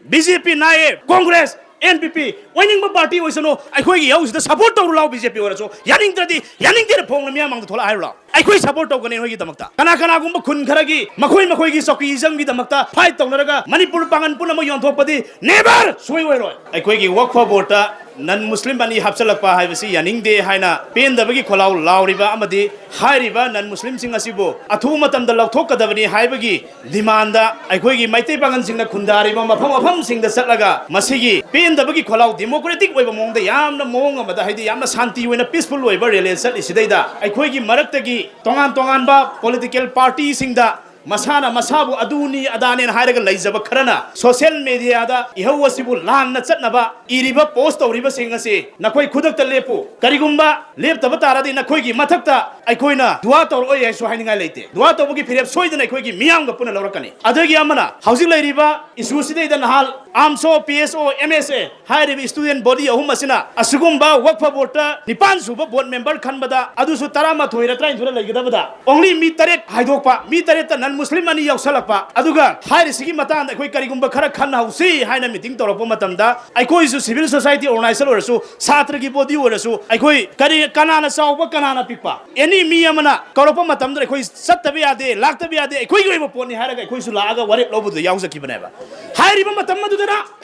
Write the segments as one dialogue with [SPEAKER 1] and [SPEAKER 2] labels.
[SPEAKER 1] BJP nae Congress NPP winning party was no I could use the support of law BJP or so Yaning the Pong among the Tola Ira. I could support of Ganoi Damata. Kanakana Gumba Kun Karagi, Makoi Makoi Soki Zangi Damata, Fight Tonaraga, Manipur Pangan Punamo Yonthokkanu, never Sway. I could walk for Bota. Non Muslim bani hapsalakpa haibasi yaning de haina pen dabagi kholau lauriba amadi hairiba non Muslim sing asibo athu matam da lauthokkadabani haibagi demand da aikhoigi Meitei Pangal singna khundariba mafam sing da satlaga masigi pen dabagi kholau democratic oiba mong da yamna mong amada haidi yamna shanti oina peaceful oiba relation isidaida aikhoigi maraktagi tongan ba political party sing da Masana Masabu Aduni Adani and Haraga Laizaba Karana, social media da Ihawasibu Lan Natsatnaba, Iriba Post or River Singasi, Nakoi Kudakta Lepo, Karigumba, Lep Tabatara in Nakoigi, Matakta, Ikoina, Duato or Oya Sohanga Late, Duato Buki Pirep Soy and Ikogi Mianga Puna Lorakani, Adagi Amana, Housing Riva, Isuside and Hal, AMSO, PSO, MSA, High Student Body of Humasina, Asugumba, Wakpa Bota, Nipan Super Board member Kannaba, Adusu Tarama Toira trying to Lagada, only Meitei, Hidopa, Meitei Muslim money of Salapa, Aduga, High Sigi Matan, the quick Karigumba Karakana, see, Hina meeting Toropomatanda, I call you civil society organizer or so, Satraki body or so, I call Kanana Sao, Kanana Pipa. Any Miamana, Koropomatam, the quiz Satabia de, Lactabia de, quick upon the Haraga, Quizzulaga, what it over the Yauza Kibaneva. High Ribamatama,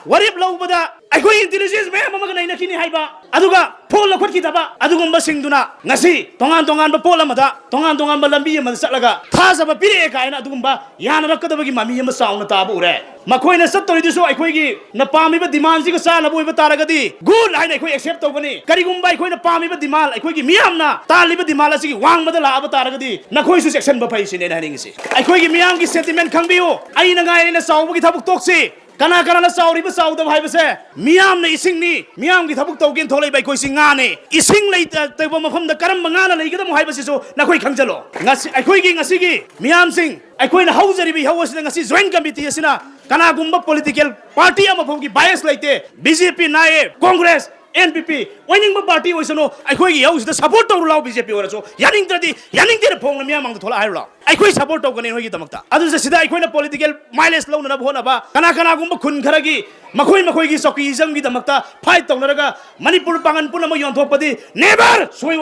[SPEAKER 1] what if Lobada? I go intelligence, Mamma Kini Haiba, Aduga, Pola Kokitaba, Adugumba Singduna, Nasi, Tongan Pola Mada, Tongan Balambi and Salaga, Tazaba Pireka and Adumba, Yana Rakadabagi Mami and Sound Tabure. Makoina Satori so I quigi, Napami but demands you son of Taragadi. Good line I quit accept of any. Karigumba I quit a palmy but demal, I quigi Miamna, Taliba demalasi, Wang Madala Taragadi, Nakoisu section of patient in Hangisi. I quigi Miangi sentiment can be o. I in a guy in a sound with Tabutoxi. Kana sauri ba saud bhai base miam na ising ni miam gi thabuk tawgen tholai bai koi singane ising lei ta ba mafam da karam mangana lei ga dam hai base so na koi khangjalo ngasi ai koi gi ngasi gi miam sing ai koi na hauzari bi hawas na ngasi joint committee asina kana gumba political party ama phom gi bias leite BJP nae Congress NPP winning party was no I could use the support of law BJP or so Yaning the Pong among the Tola Ira. I quit support of Ganoi Damata. Others the Sida I political miles loan of Honaba, Kanakana Gumba Kun Karagi, Makoi Makoi Soki Zangi Damata, Fight Tonaraga, Manipur Pangan Punamo Yonthokkanu, never Sway.